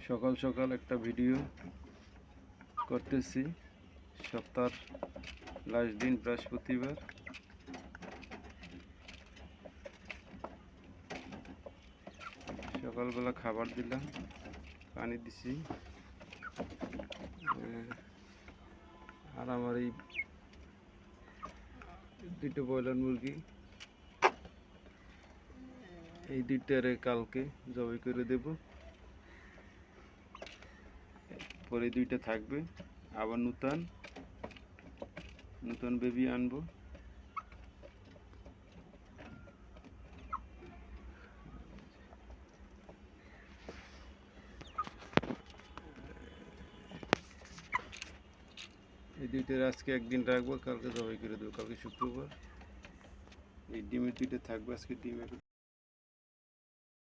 সকাল সকাল একটা ভিডিও করতেছি। সপ্তাহের লাস্ট দিন বৃহস্পতিবার। সকালবেলা খাবার দিলাম, পানি দিছি। আর আমার এই দুটো ব্রয়লার মুরগি, এই দুইটারে কালকে জবাই করে দেব। পরে দুইটা থাকবে, আবার নতুন বেবি আনবো। এই দুইটার আজকে একদিন রাখবো, কালকে জবাই করে দেবো। কালকে শুক্রবার। এই ডিমের দুইটা থাকবে, আজকে ডিমের